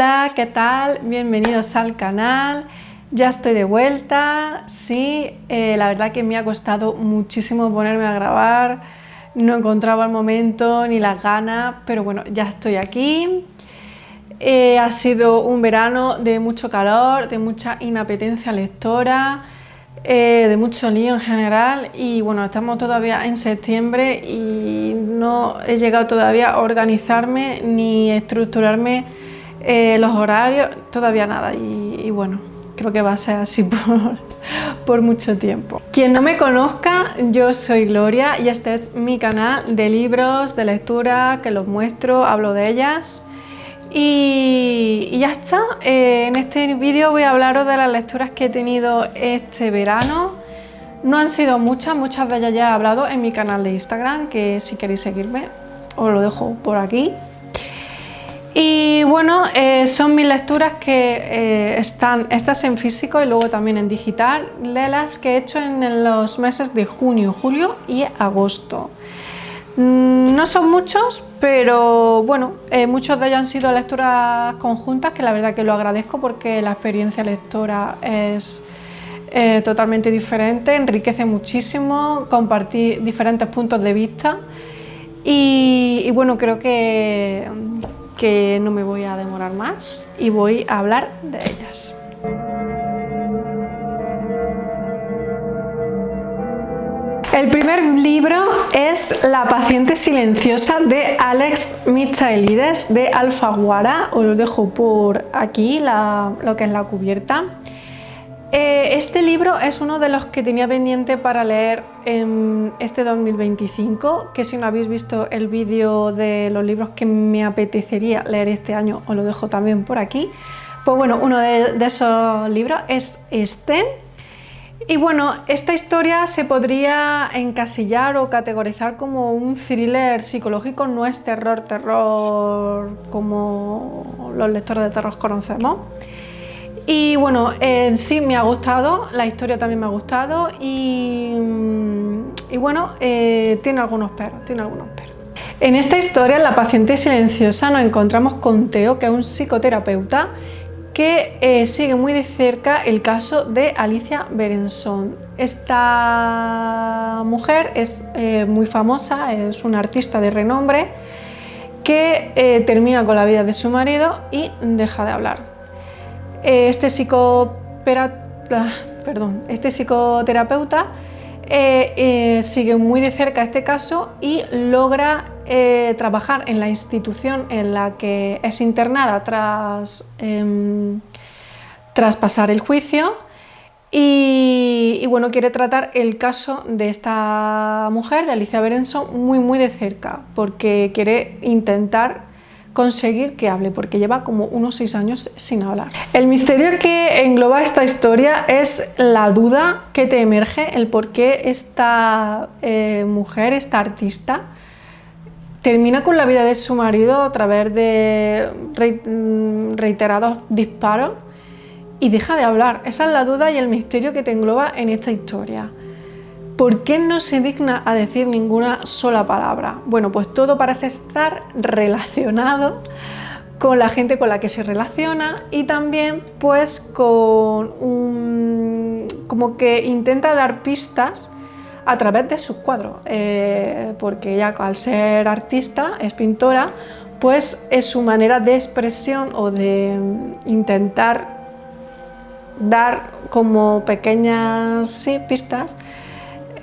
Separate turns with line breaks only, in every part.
Hola, ¿qué tal? Bienvenidos al canal. Ya estoy de vuelta. Sí, la verdad que me ha costado muchísimo ponerme a grabar. No encontraba el momento ni las ganas, pero bueno, ya estoy aquí. Ha sido un verano de mucho calor, de mucha inapetencia lectora, de mucho lío en general y bueno, estamos todavía en septiembre y no he llegado todavía a organizarme ni estructurarme los horarios, todavía nada y bueno, creo que va a ser así por mucho tiempo. Quien no me conozca, yo soy Gloria y este es mi canal de libros, de lectura, que los muestro, hablo de ellas. Y ya está, en este vídeo voy a hablaros de las lecturas que he tenido este verano. No han sido muchas de ellas ya he hablado en mi canal de Instagram, que si queréis seguirme os lo dejo por aquí. Y bueno, son mis lecturas que están estas en físico y luego también en digital, de las que he hecho en los meses de junio, julio y agosto. No son muchos, pero bueno, muchos de ellos han sido lecturas conjuntas, que la verdad que lo agradezco porque la experiencia lectora es totalmente diferente, enriquece muchísimo, compartir diferentes puntos de vista y bueno, creo que no me voy a demorar más y voy a hablar de ellas. El primer libro es La paciente silenciosa de Alex Michaelides de Alfaguara. Os lo dejo por aquí, lo que es la cubierta. Este libro es uno de los que tenía pendiente para leer en este 2025, que si no habéis visto el vídeo de los libros que me apetecería leer este año, os lo dejo también por aquí. Pues bueno, uno de esos libros es este. Y bueno, esta historia se podría encasillar o categorizar como un thriller psicológico, no es terror como los lectores de terror conocemos. Y bueno, en sí me ha gustado, la historia también me ha gustado y bueno, tiene algunos peros. En esta historia, en La paciente silenciosa, nos encontramos con Theo, que es un psicoterapeuta que sigue muy de cerca el caso de Alicia Berenson. Esta mujer es muy famosa, es una artista de renombre que termina con la vida de su marido y deja de hablar. Este psicoterapeuta sigue muy de cerca este caso y logra trabajar en la institución en la que es internada tras pasar el juicio y bueno, quiere tratar el caso de esta mujer, de Alicia Berenson, muy de cerca, porque quiere intentar conseguir que hable, porque lleva como unos 6 años sin hablar. El misterio que engloba esta historia es la duda que te emerge, el por qué esta mujer, esta artista, termina con la vida de su marido a través de reiterados disparos y deja de hablar. Esa es la duda y el misterio que te engloba en esta historia. ¿Por qué no se digna a decir ninguna sola palabra? Bueno, pues todo parece estar relacionado con la gente con la que se relaciona y también pues con como que intenta dar pistas a través de sus cuadros, porque ella, al ser artista, es pintora, pues es su manera de expresión o de intentar dar como pequeñas pistas.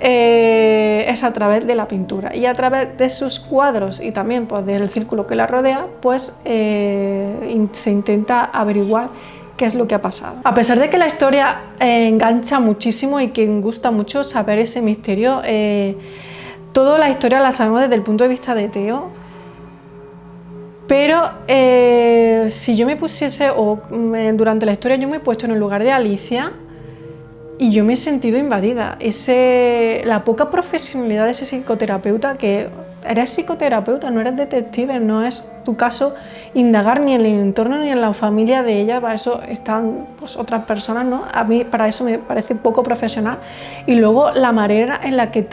Es a través de la pintura y a través de sus cuadros y también pues, del círculo que la rodea, pues se intenta averiguar qué es lo que ha pasado. A pesar de que la historia engancha muchísimo y que gusta mucho saber ese misterio, toda la historia la sabemos desde el punto de vista de Theo, pero si yo me pusiese, durante la historia yo me he puesto en el lugar de Alicia, y yo me he sentido invadida. La poca profesionalidad de ese psicoterapeuta, que eres psicoterapeuta, no eres detective, no es tu caso indagar ni en el entorno ni en la familia de ella, para eso están pues, otras personas, ¿no? A mí para eso me parece poco profesional. Y luego la manera en la que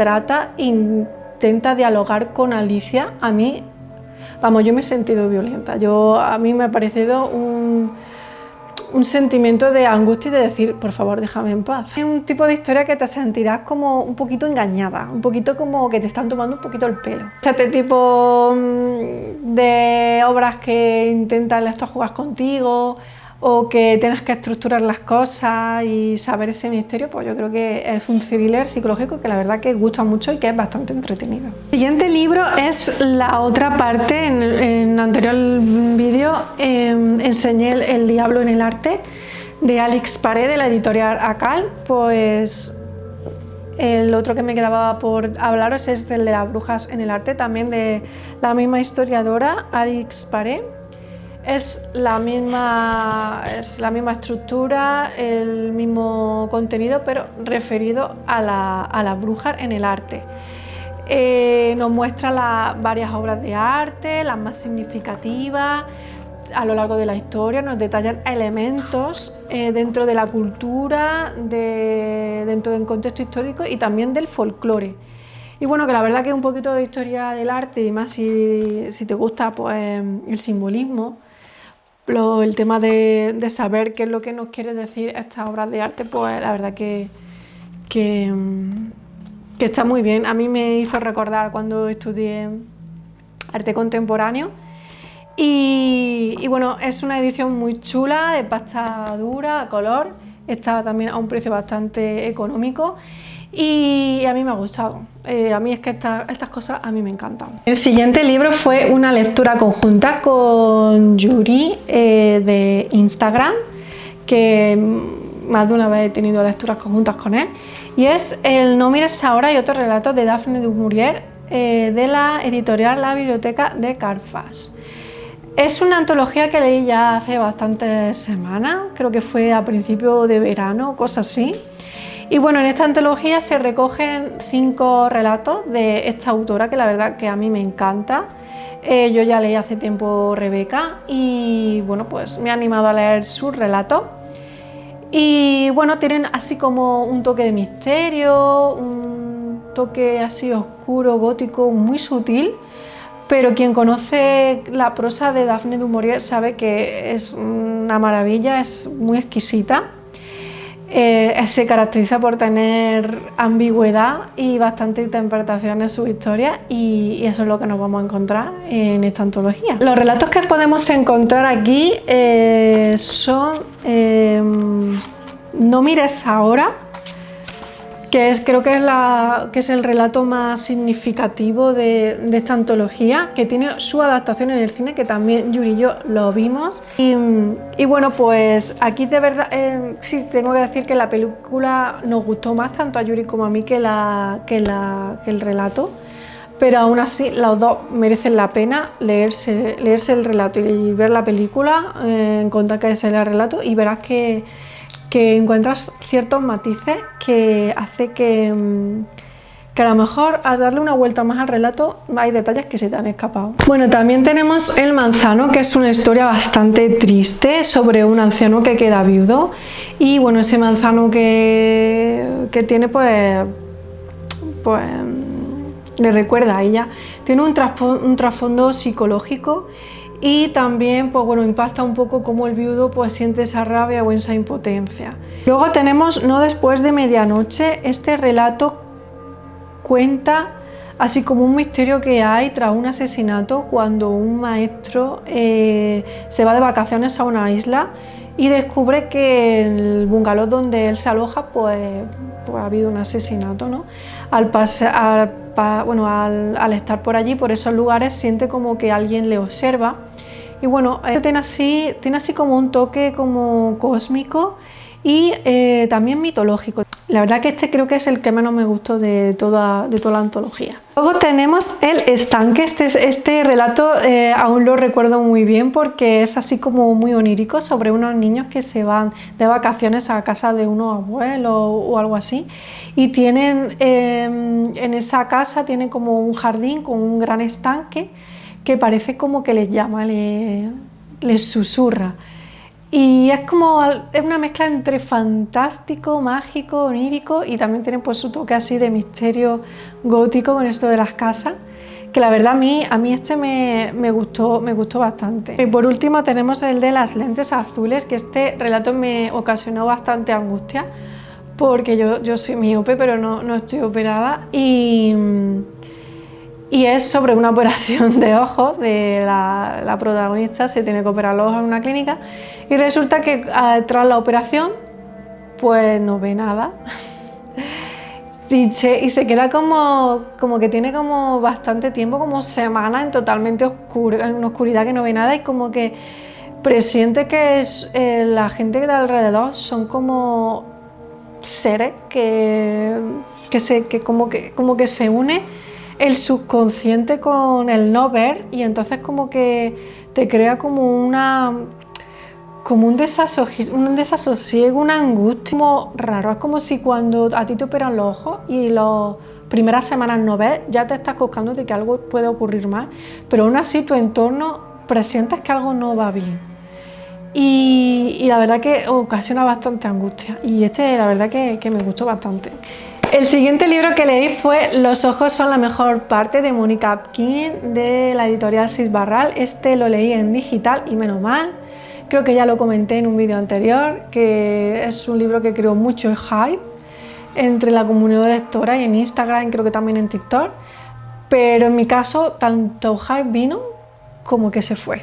intenta dialogar con Alicia, a mí Vamos, yo me he sentido violenta, a mí me ha parecido un sentimiento de angustia y de decir, por favor, déjame en paz. Es un tipo de historia que te sentirás como un poquito engañada, un poquito como que te están tomando un poquito el pelo. Este tipo de obras que intentan esto jugar contigo o que tienes que estructurar las cosas y saber ese misterio, pues yo creo que es un thriller psicológico que la verdad que gusta mucho y que es bastante entretenido. El siguiente libro es la otra parte. En el anterior vídeo enseñé El diablo en el arte de Alix Paré, de la editorial Akal. Pues el otro que me quedaba por hablaros es el de las brujas en el arte, también de la misma historiadora, Alix Paré. Es la misma estructura, el mismo contenido, pero referido a las brujas en el arte. Nos muestra varias obras de arte, las más significativas a lo largo de la historia, nos detallan elementos dentro de la cultura, dentro del contexto histórico y también del folclore. Y bueno, que la verdad que es un poquito de historia del arte, y más si te gusta pues, el simbolismo, el tema de saber qué es lo que nos quiere decir estas obras de arte, pues la verdad que está muy bien. A mí me hizo recordar cuando estudié arte contemporáneo y bueno, es una edición muy chula, de pasta dura, a color, está también a un precio bastante económico y a mí me ha gustado. A mí es que estas cosas a mí me encantan. El siguiente libro fue una lectura conjunta con Yuri de Instagram, que más de una vez he tenido lecturas conjuntas con él, y es el No mires ahora y otros relatos de Daphne du Maurier de la editorial La Biblioteca de Carfas. Es una antología que leí ya hace bastantes semanas, creo que fue a principio de verano, cosas así. Y bueno, en esta antología se recogen 5 relatos de esta autora que la verdad que a mí me encanta. Yo ya leí hace tiempo Rebeca y bueno, pues me he animado a leer sus relatos. Y bueno, tienen así como un toque de misterio, un toque así oscuro, gótico, muy sutil. Pero quien conoce la prosa de Daphne du Maurier sabe que es una maravilla, es muy exquisita. Se caracteriza por tener ambigüedad y bastante interpretación en su historia y eso es lo que nos vamos a encontrar en esta antología. Los relatos que podemos encontrar aquí son No mires ahora, que creo que es el relato más significativo de esta antología, que tiene su adaptación en el cine, que también Yuri y yo lo vimos. Y bueno, pues aquí de verdad sí tengo que decir que la película nos gustó más tanto a Yuri como a mí que el relato, pero aún así los dos merecen la pena leerse el relato y ver la película, en contra que es el relato, y verás que encuentras ciertos matices que hace que a lo mejor al darle una vuelta más al relato hay detalles que se te han escapado. Bueno, también tenemos El manzano, que es una historia bastante triste sobre un anciano que queda viudo y bueno, ese manzano que tiene pues le recuerda a ella. Tiene un trasfondo psicológico y también pues bueno, impacta un poco cómo el viudo pues siente esa rabia o esa impotencia. Luego tenemos No después de medianoche. Este relato cuenta así como un misterio que hay tras un asesinato cuando un maestro se va de vacaciones a una isla y descubre que en el bungalow donde él se aloja pues ha habido un asesinato, ¿no? Al estar por allí, por esos lugares, siente como que alguien le observa y bueno, tiene así como un toque como cósmico y también mitológico. La verdad que este creo que es el que menos me gustó de toda la antología. Luego tenemos El estanque. Este relato aún lo recuerdo muy bien porque es así como muy onírico, sobre unos niños que se van de vacaciones a casa de unos abuelos o algo así, y tienen en esa casa tienen como un jardín con un gran estanque que parece como que les llama, les susurra. Y es una mezcla entre fantástico, mágico, onírico y también tiene pues su toque así de misterio gótico con esto de las casas, que la verdad a mí este me gustó bastante. Y por último tenemos el de las lentes azules, que este relato me ocasionó bastante angustia, porque yo soy miope, pero no estoy operada, y es sobre una operación de ojos de la protagonista. Se tiene que operar los ojos en una clínica y resulta que tras la operación pues no ve nada y se queda como que tiene como bastante tiempo, como semanas en totalmente en una oscuridad, que no ve nada, y como que presiente que la gente de alrededor son como seres que como que se une el subconsciente con el no ver, y entonces como que te crea como un desasosiego, una angustia como raro. Es como si cuando a ti te operan los ojos y las primeras semanas no ves, ya te estás buscando de que algo puede ocurrir mal, pero aún así tu entorno presientes que algo no va bien. Y la verdad que ocasiona bastante angustia, y la verdad que me gustó bastante. El siguiente libro que leí fue Los ojos son la mejor parte, de Mónica Apkin, de la editorial Sis Barral. Este lo leí en digital y menos mal. Creo que ya lo comenté en un vídeo anterior, que es un libro que creó mucho hype entre la comunidad de lectoras y en Instagram, creo que también en TikTok, pero en mi caso tanto hype vino como que se fue.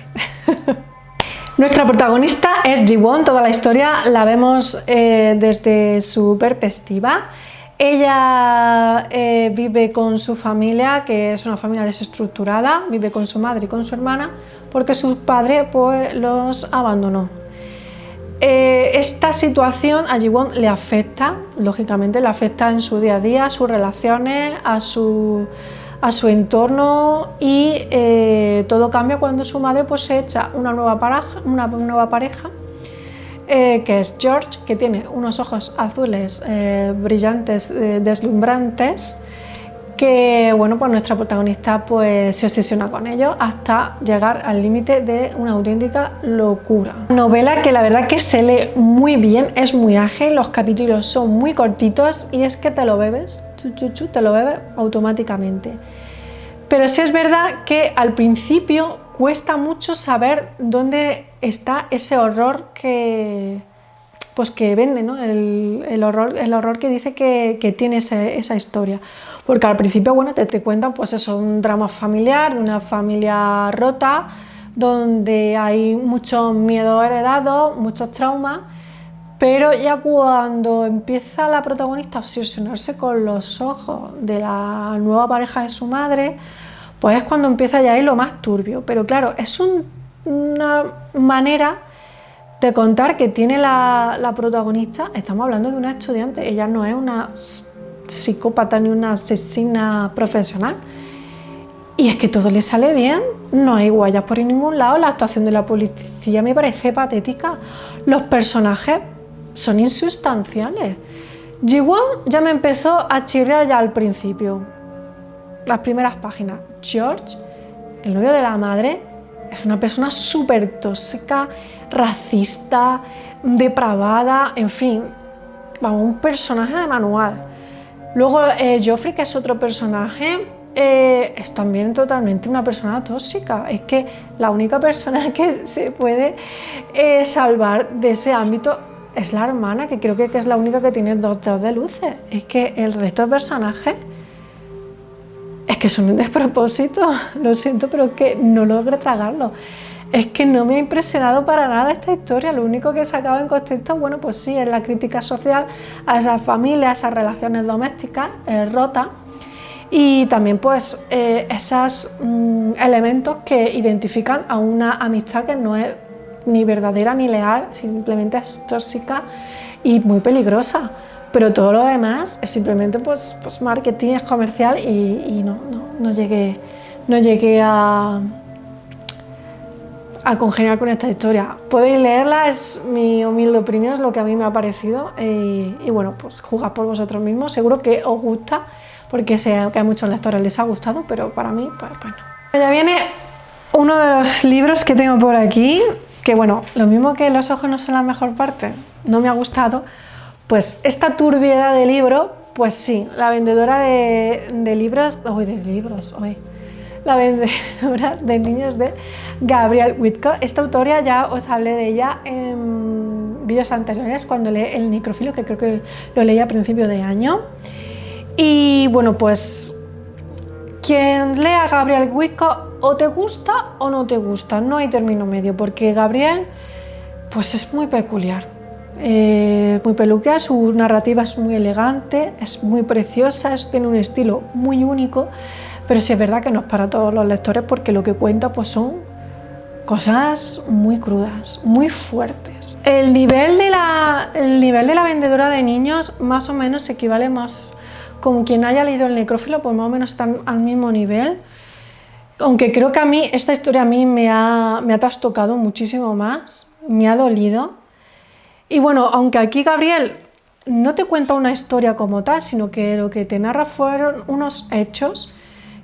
Nuestra protagonista es Ji-won. Toda la historia la vemos desde su perspectiva. Ella vive con su familia, que es una familia desestructurada, vive con su madre y con su hermana, porque su padre pues los abandonó. Esta situación a Ji-won le afecta, lógicamente le afecta en su día a día, a sus relaciones, a su entorno, y todo cambia cuando su madre pues se echa una nueva pareja, que es George, que tiene unos ojos azules brillantes, deslumbrantes, que bueno, pues nuestra protagonista pues se obsesiona con ellos hasta llegar al límite de una auténtica locura. Novela que la verdad que se lee muy bien, es muy ágil, los capítulos son muy cortitos y es que te lo bebes, te lo bebes automáticamente. Pero sí es verdad que al principio cuesta mucho saber dónde está ese horror que vende, ¿no? El horror que dice que tiene esa historia. Porque al principio, bueno, te cuentan pues eso, un drama familiar, de una familia rota, donde hay muchos miedos heredados, muchos traumas, pero ya cuando empieza la protagonista a obsesionarse con los ojos de la nueva pareja de su madre, pues es cuando empieza ya ahí lo más turbio. Pero claro, es una manera de contar que tiene la protagonista. Estamos hablando de una estudiante, ella no es una psicópata ni una asesina profesional, y es que todo le sale bien, no hay guayas por ningún lado. La actuación de la policía me parece patética, los personajes son insustanciales. Ji-won ya me empezó a chirriar ya al principio, las primeras páginas. George, el novio de la madre, es una persona súper tóxica, racista, depravada, en fin, vamos, un personaje de manual. Luego Joffrey, que es otro personaje, es también totalmente una persona tóxica. Es que la única persona que se puede salvar de ese ámbito es la hermana, que creo que es la única que tiene dos dedos de luces. Es que el resto de personajes es que son un despropósito, lo siento, pero es que no logro tragarlo. Es que no me ha impresionado para nada esta historia. Lo único que he sacado en contexto, bueno, pues sí, es la crítica social a esas familias, a esas relaciones domésticas rotas, y también pues esos elementos que identifican a una amistad que no es ni verdadera ni leal, simplemente es tóxica y muy peligrosa. Pero todo lo demás es simplemente pues marketing, es comercial, y no llegué a congeniar con esta historia. Podéis leerla, es mi humilde opinión, es lo que a mí me ha parecido, y bueno, pues juzgad por vosotros mismos. Seguro que os gusta, porque sé que a muchos lectores les ha gustado, pero para mí, pues no. Ya viene uno de los libros que tengo por aquí, que bueno, lo mismo que Los ojos no son la mejor parte, no me ha gustado, pues esta turbiedad de libro, pues sí, la vendedora de libros, La vendedora de niños de Gabrielle Whitco. Esta autora ya os hablé de ella en vídeos anteriores cuando leí El Necrófilo, que creo que lo leí a principio de año. Y bueno, pues quien lea Gabrielle Whitco o te gusta o no te gusta, no hay término medio, porque Gabrielle pues es muy peculiar. Su narrativa es muy elegante, es muy preciosa, tiene un estilo muy único, pero sí es verdad que no es para todos los lectores porque lo que cuenta pues son cosas muy crudas, muy fuertes. El nivel de la vendedora de niños más o menos se equivale más, como quien haya leído El Necrófilo, pues más o menos están al mismo nivel, aunque creo que a mí esta historia me ha trastocado muchísimo más, me ha dolido. Y bueno, aunque aquí Gabrielle no te cuenta una historia como tal, sino que lo que te narra fueron unos hechos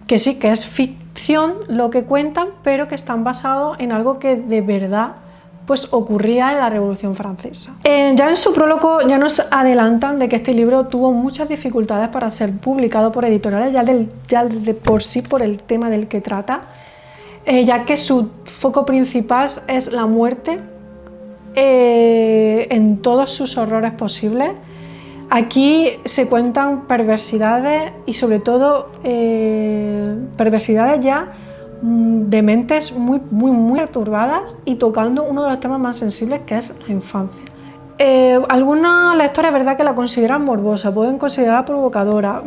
que sí que es ficción lo que cuentan, pero que están basados en algo que de verdad pues ocurría en la Revolución Francesa. Ya en su prólogo ya nos adelantan de que este libro tuvo muchas dificultades para ser publicado por editoriales, ya de por sí por el tema del que trata, ya que su foco principal es la muerte en todos sus horrores posibles. Aquí se cuentan perversidades y sobre todo perversidades ya de mentes muy perturbadas y tocando uno de los temas más sensibles, que es la infancia. Algunos lectores es verdad que la consideran morbosa, pueden considerarla provocadora.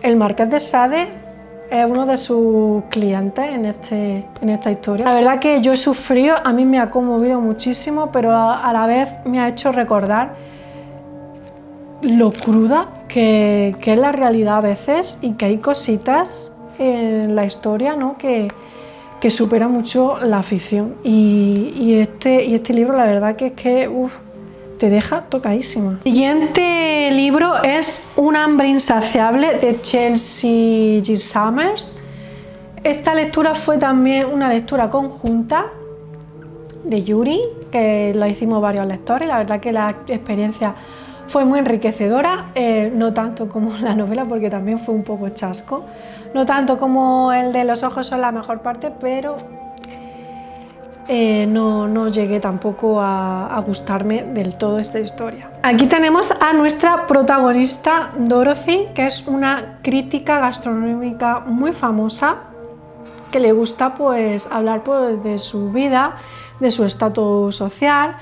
El Marqués de Sade es uno de sus clientes en esta historia. La verdad que yo he sufrido, a mí me ha conmovido muchísimo, pero a la vez me ha hecho recordar lo cruda que es la realidad a veces y que hay cositas en la historia, ¿no?, que supera mucho la ficción. Y este libro la verdad que es que te deja tocadísima. El siguiente libro es Un hambre insaciable de Chelsea G. Summers. Esta lectura fue también una lectura conjunta de Yuri, que la hicimos varios lectores. La verdad que la experiencia fue muy enriquecedora, no tanto como la novela porque también fue un poco chasco, no tanto como el de Los ojos son la mejor parte, pero no llegué tampoco a gustarme del todo esta historia. Aquí tenemos a nuestra protagonista Dorothy, que es una crítica gastronómica muy famosa, que le gusta pues hablar pues, de su vida, de su estatus social,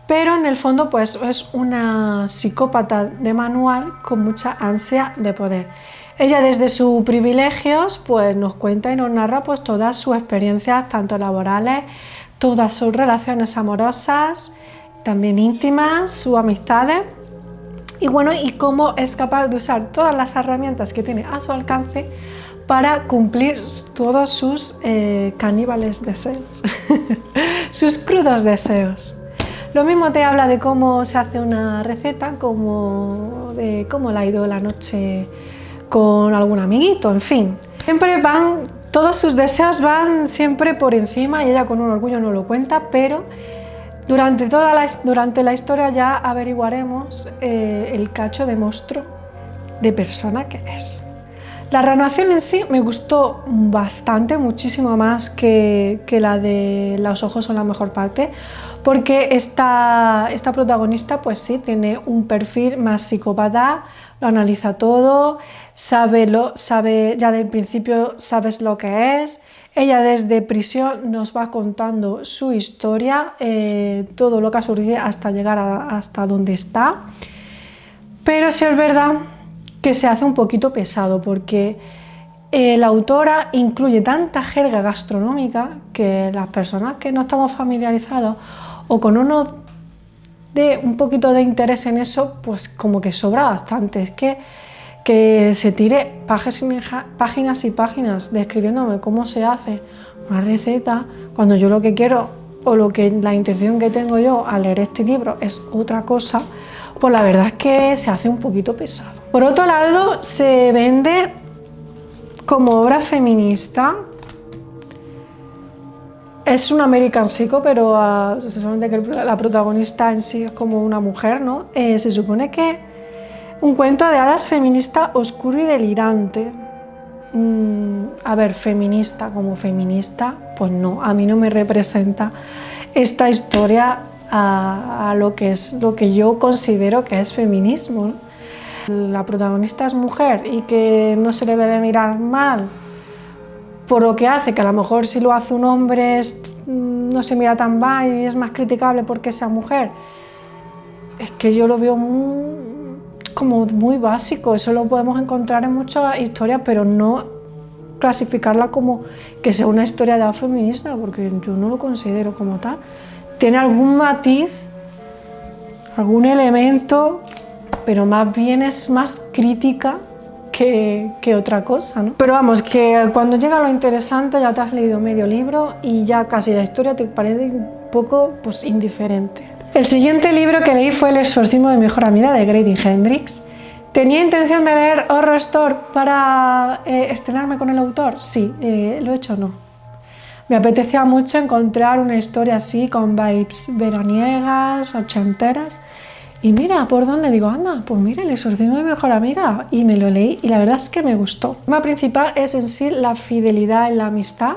pero en el fondo pues es una psicópata de manual con mucha ansia de poder. Ella desde sus privilegios pues nos cuenta y nos narra pues todas sus experiencias tanto laborales, todas sus relaciones amorosas, también íntimas, sus amistades y bueno, y cómo es capaz de usar todas las herramientas que tiene a su alcance para cumplir todos sus caníbales deseos, sus crudos deseos. Lo mismo te habla de cómo se hace una receta, como de cómo le ha ido la noche con algún amiguito, en fin. Todos sus deseos van siempre por encima y ella con un orgullo no lo cuenta, pero durante la historia ya averiguaremos el cacho de monstruo de persona que es. La narración en sí me gustó bastante, muchísimo más que la de Los ojos son la mejor parte, porque esta protagonista pues sí, tiene un perfil más psicópata, lo analiza todo, sabe ya del principio sabes lo que es. Ella desde prisión nos va contando su historia, todo lo que ha sucedido hasta llegar hasta donde está, pero sí es verdad que se hace un poquito pesado porque la autora incluye tanta jerga gastronómica que las personas que no estamos familiarizados o con un poquito de interés en eso, pues como que sobra bastante. Es que se tire páginas y páginas describiéndome cómo se hace una receta, cuando yo lo que quiero o la intención que tengo yo al leer este libro es otra cosa, pues la verdad es que se hace un poquito pesado. Por otro lado, se vende como obra feminista. Es un American Psycho, pero se supone que la protagonista en sí es como una mujer, ¿no? Se supone que un cuento de hadas feminista oscuro y delirante. a ver, feminista como feminista, pues no, a mí no me representa esta historia a lo que yo considero que es feminismo, ¿no? La protagonista es mujer y que no se le debe mirar mal por lo que hace, que a lo mejor si lo hace un hombre no se mira tan mal y es más criticable porque sea mujer. Es que yo lo veo como muy básico, eso lo podemos encontrar en muchas historias, pero no clasificarla como que sea una historia de feminista, porque yo no lo considero como tal. Tiene algún matiz, algún elemento, pero más bien es más crítica que otra cosa, ¿no? Pero vamos, que cuando llega lo interesante ya te has leído medio libro y ya casi la historia te parece un poco pues, indiferente. El siguiente libro que leí fue El exorcismo de mi mejor amiga de Grady Hendrix. ¿Tenía intención de leer Horror Store para estrenarme con el autor? Sí, lo he hecho no. Me apetecía mucho encontrar una historia así con vibes veraniegas, ochenteras. Y mira, ¿por dónde? Digo, anda, pues mira, El exorcismo de mi mejor amiga. Y me lo leí y la verdad es que me gustó. El tema principal es en sí la fidelidad y la amistad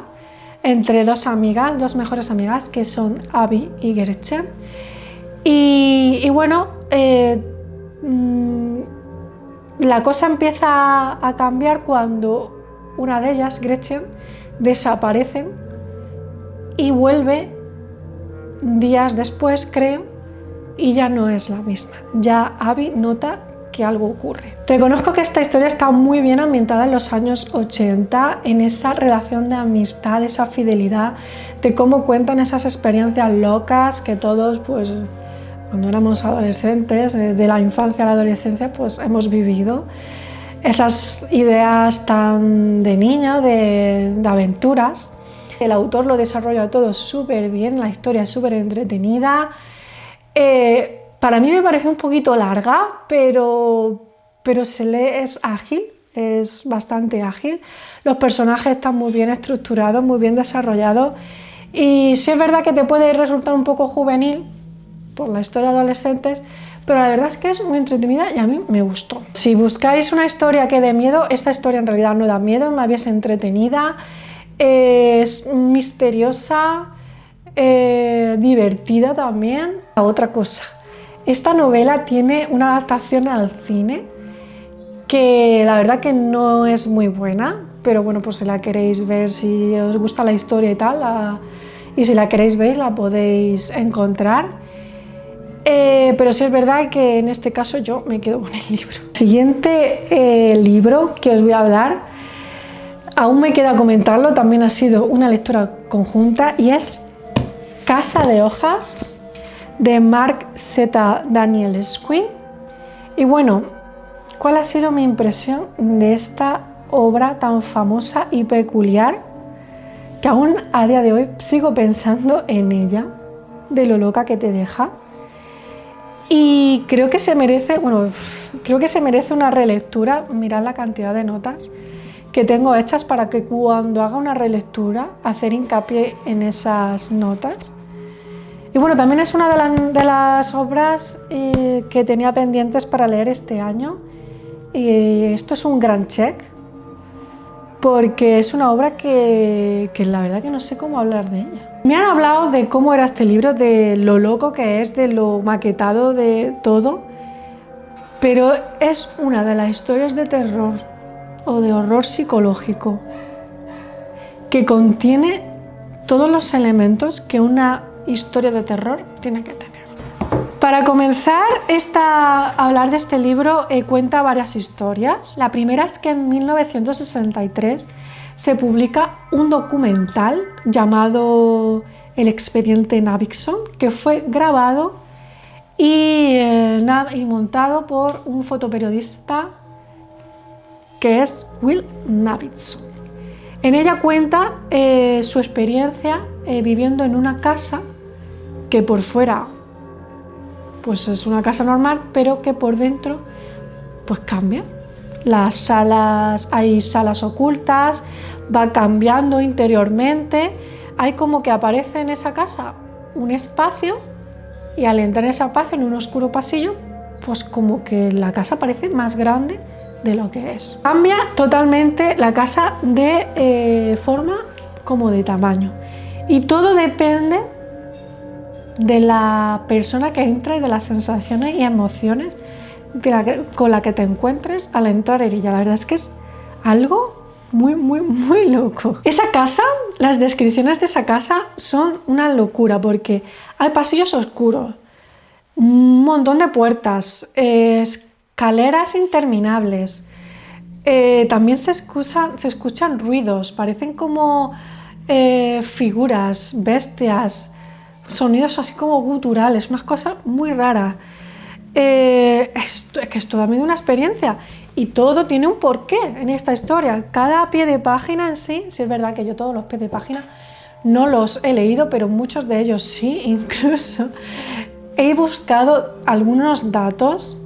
entre dos amigas, dos mejores amigas, que son Abby y Gretchen. Y bueno, la cosa empieza a cambiar cuando una de ellas, Gretchen, desaparece y vuelve días después, creo, y ya no es la misma. Ya Abby nota que algo ocurre. Reconozco que esta historia está muy bien ambientada en los años 80, en esa relación de amistad, esa fidelidad, de cómo cuentan esas experiencias locas que todos, pues, cuando éramos adolescentes, de la infancia a la adolescencia, pues hemos vivido. Esas ideas tan de niño, de aventuras. El autor lo desarrolla todo súper bien, la historia es súper entretenida. Para mí me pareció un poquito larga, pero se lee, es ágil, es bastante ágil. Los personajes están muy bien estructurados, muy bien desarrollados. Y sí es verdad que te puede resultar un poco juvenil por la historia de adolescentes, pero la verdad es que es muy entretenida y a mí me gustó. Si buscáis una historia que dé miedo, esta historia en realidad no da miedo, más bien es entretenida, es misteriosa, divertida también. Otra cosa, esta novela tiene una adaptación al cine que la verdad que no es muy buena, pero bueno, pues si la queréis ver, si os gusta la historia y tal, y si la queréis ver, la podéis encontrar. Pero sí es verdad que en este caso yo me quedo con el libro. El siguiente libro que os voy a hablar, aún me queda comentarlo, también ha sido una lectura conjunta y es Casa de hojas de Mark Z. Danielewski. Y bueno, ¿cuál ha sido mi impresión de esta obra tan famosa y peculiar que aún a día de hoy sigo pensando en ella, de lo loca que te deja? Y creo que se merece, una relectura. Mirad la cantidad de notas que tengo hechas para que cuando haga una relectura hacer hincapié en esas notas. Y bueno, también es una de las obras que tenía pendientes para leer este año. Y esto es un gran check, porque es una obra que la verdad que no sé cómo hablar de ella. Me han hablado de cómo era este libro, de lo loco que es, de lo maquetado de todo, pero es una de las historias de terror o de horror psicológico que contiene todos los elementos que una historia de terror tiene que tener. Para comenzar a hablar de este libro, cuenta varias historias. La primera es que en 1963 se publica un documental llamado El expediente Navidson, que fue grabado y montado por un fotoperiodista que es Will Navidson. En ella cuenta su experiencia viviendo en una casa que por fuera pues es una casa normal, pero que por dentro pues cambia. Hay salas ocultas, va cambiando interiormente, hay como que aparece en esa casa un espacio y al entrar en ese espacio en un oscuro pasillo, pues como que la casa parece más grande de lo que es. Cambia totalmente la casa de forma como de tamaño. Y todo depende de la persona que entra y de las sensaciones y emociones con la que te encuentres al entrar en ella. La verdad es que es algo muy loco. Esa casa, las descripciones de esa casa son una locura porque hay pasillos oscuros, un montón de puertas, escaleras interminables. También se escuchan ruidos, parecen como figuras, bestias, sonidos así como guturales, unas cosas muy raras. Es que es totalmente una experiencia y todo tiene un porqué en esta historia. Cada pie de página en sí es verdad que yo todos los pies de página no los he leído, pero muchos de ellos sí, incluso he buscado algunos datos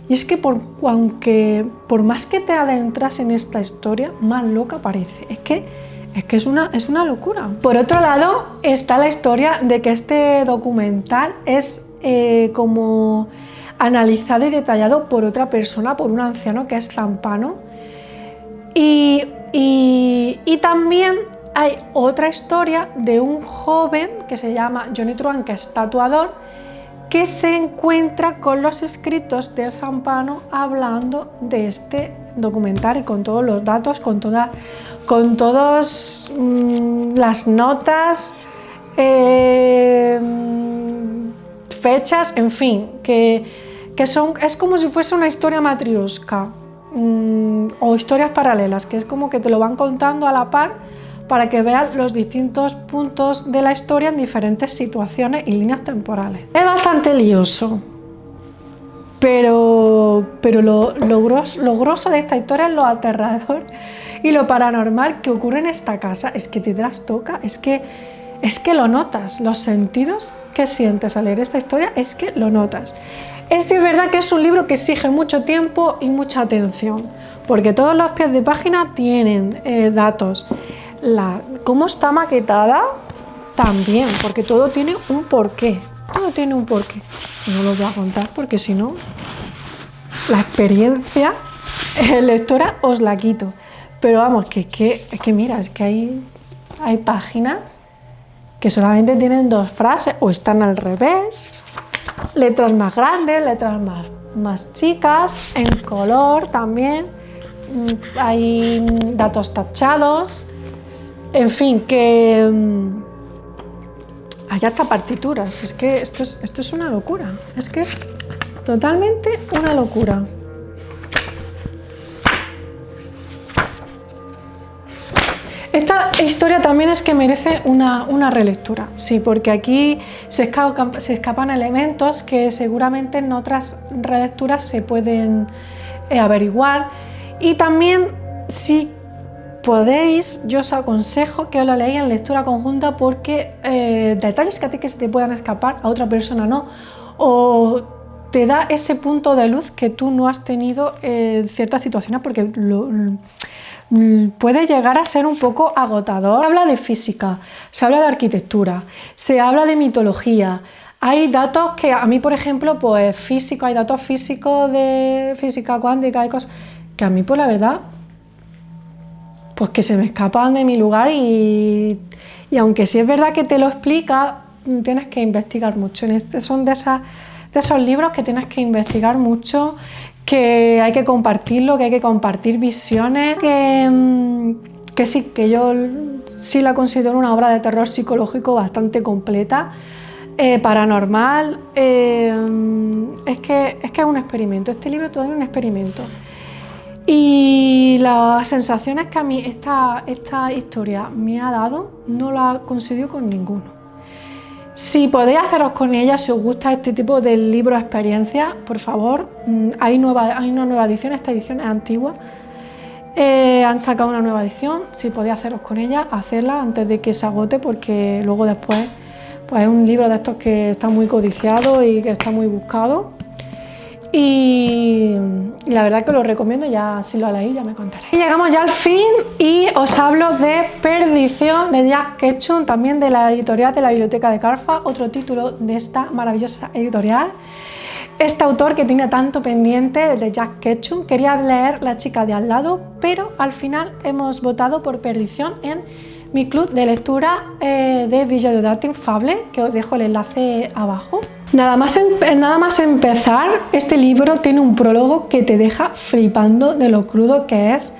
y es que aunque por más que te adentras en esta historia, más loca parece. Es que es una locura. Por otro lado está la historia de que este documental es como analizado y detallado por otra persona, por un anciano que es Zampano. Y también hay otra historia de un joven que se llama Johnny Truant, que es tatuador, que se encuentra con los escritos de Zampano hablando de este documental y con todos los datos, con todas las notas, fechas, en fin, es como si fuese una historia matrioska o historias paralelas, que es como que te lo van contando a la par para que veas los distintos puntos de la historia en diferentes situaciones y líneas temporales. Es bastante lioso, pero lo grosso de esta historia es lo aterrador y lo paranormal que ocurre en esta casa. Es que te trastoca, es que lo notas, los sentidos que sientes al leer esta historia es que lo notas. Es verdad que es un libro que exige mucho tiempo y mucha atención, porque todos los pies de página tienen datos. Cómo está maquetada también, porque todo tiene un porqué. Todo tiene un porqué. No lo voy a contar porque si no, la experiencia lectora os la quito. Pero vamos, que mira, es que hay páginas que solamente tienen 2 frases o están al revés, letras más grandes, letras más chicas, en color también, hay datos tachados, en fin, que hay hasta partituras. Es que esto es una locura, es que es totalmente una locura. Esta historia también es que merece una relectura, sí, porque aquí se escapan elementos que seguramente en otras relecturas se pueden averiguar. Y también, si podéis, yo os aconsejo que os lo leáis en lectura conjunta, porque detalles que a ti que se te puedan escapar, a otra persona no, o te da ese punto de luz que tú no has tenido en ciertas situaciones, porque puede llegar a ser un poco agotador. Se habla de física, se habla de arquitectura, se habla de mitología. Hay datos que a mí, por ejemplo, pues hay datos físicos de física cuántica, hay cosas que a mí, pues la verdad, pues que se me escapan de mi lugar y aunque sí es verdad que te lo explica, tienes que investigar mucho. Son de esos libros que tienes que investigar mucho, que hay que compartirlo, que hay que compartir visiones, que sí, que yo sí la considero una obra de terror psicológico bastante completa, paranormal. Es que es un experimento, este libro todo es un experimento. Y las sensaciones que a mí esta historia me ha dado no la consigo con ninguno. Si podéis haceros con ella, si os gusta este tipo de libros, experiencias, por favor, hay una nueva edición, esta edición es antigua, han sacado una nueva edición, si podéis haceros con ella, hacerla antes de que se agote, porque luego después pues es un libro de estos que está muy codiciado y que está muy buscado. Y la verdad que lo recomiendo, ya si lo leéis ya me contaréis. Y llegamos ya al fin y os hablo de Perdición de Jack Ketchum, también de la editorial de la Biblioteca de Carfa, otro título de esta maravillosa editorial. Este autor que tenía tanto pendiente, el de Jack Ketchum, quería leer La chica de al lado, pero al final hemos votado por perdición en mi club de lectura de Villadodat Infable, que os dejo el enlace abajo. Nada más empezar, este libro tiene un prólogo que te deja flipando de lo crudo que es,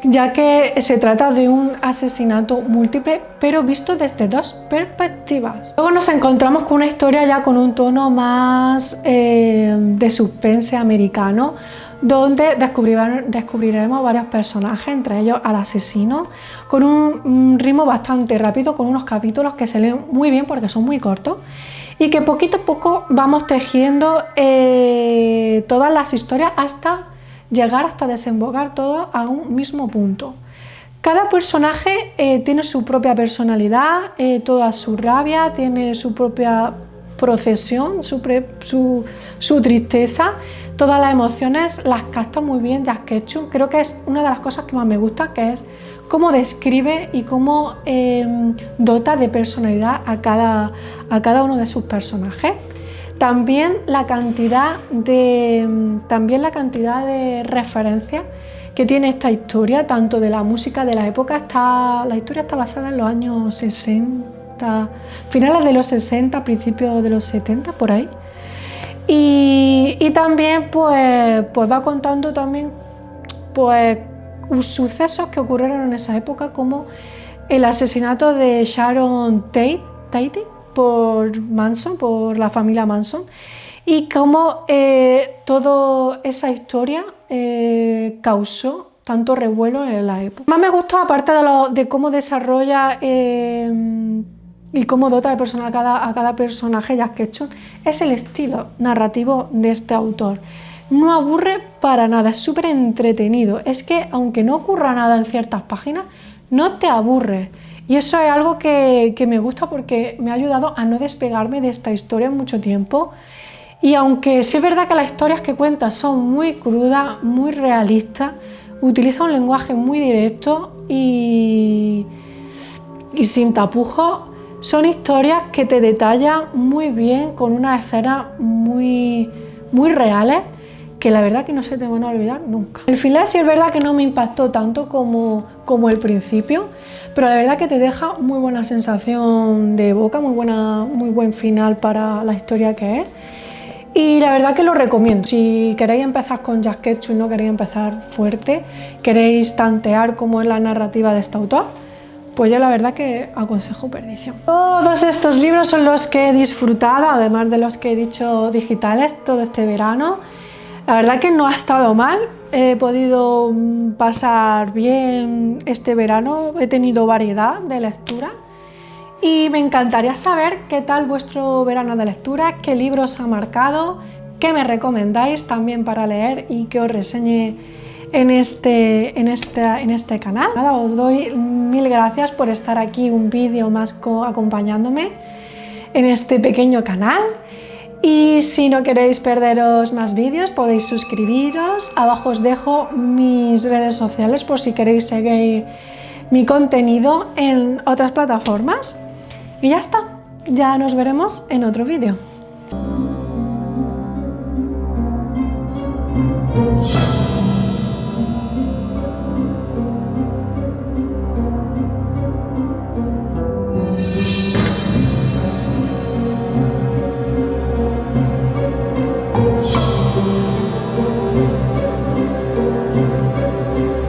ya que se trata de un asesinato múltiple, pero visto desde dos perspectivas. Luego nos encontramos con una historia ya con un tono más de suspense americano, donde descubriremos varios personajes, entre ellos al asesino, con un ritmo bastante rápido, con unos capítulos que se leen muy bien porque son muy cortos, y que poquito a poco vamos tejiendo todas las historias hasta llegar hasta desembocar todo a un mismo punto. Cada personaje tiene su propia personalidad, toda su rabia, tiene su propia procesión, su tristeza, todas las emociones las capta muy bien Jack Ketchum. Creo que es una de las cosas que más me gusta, que es cómo describe y cómo dota de personalidad a cada uno de sus personajes. También la cantidad de referencias que tiene esta historia, tanto de la música de la época, la historia está basada en los años 60, finales de los 60, principios de los 70, por ahí. Y también pues va contando también pues sucesos que ocurrieron en esa época, como el asesinato de Sharon Tate por la familia Manson, y cómo toda esa historia causó tanto revuelo en la época. Más me gustó, aparte de cómo desarrolla y cómo dota de personalidad a cada personaje Jack Ketchum, es el estilo narrativo de este autor. No aburre para nada, es súper entretenido. Es que aunque no ocurra nada en ciertas páginas, no te aburre. Y eso es algo que me gusta porque me ha ayudado a no despegarme de esta historia en mucho tiempo. Y aunque sí es verdad que las historias que cuenta son muy crudas, muy realistas, utiliza un lenguaje muy directo y sin tapujos, son historias que te detallan muy bien, con unas escenas muy reales, que la verdad que no se te van a olvidar nunca. El final sí es verdad que no me impactó tanto como el principio, pero la verdad que te deja muy buena sensación de boca, muy buen final para la historia que es. Y la verdad que lo recomiendo. Si queréis empezar con Jack Ketchum y no queréis empezar fuerte, queréis tantear cómo es la narrativa de este autor, pues yo la verdad que aconsejo Perdición. Todos estos libros son los que he disfrutado, además de los que he dicho digitales, todo este verano. La verdad que no ha estado mal, he podido pasar bien este verano, he tenido variedad de lectura y me encantaría saber qué tal vuestro verano de lectura, qué libros ha marcado, qué me recomendáis también para leer y que os reseñe en este canal. Nada, os doy mil gracias por estar aquí un vídeo más acompañándome en este pequeño canal. Y si no queréis perderos más vídeos, podéis suscribiros. Abajo os dejo mis redes sociales por si queréis seguir mi contenido en otras plataformas. Y ya está, ya nos veremos en otro vídeo.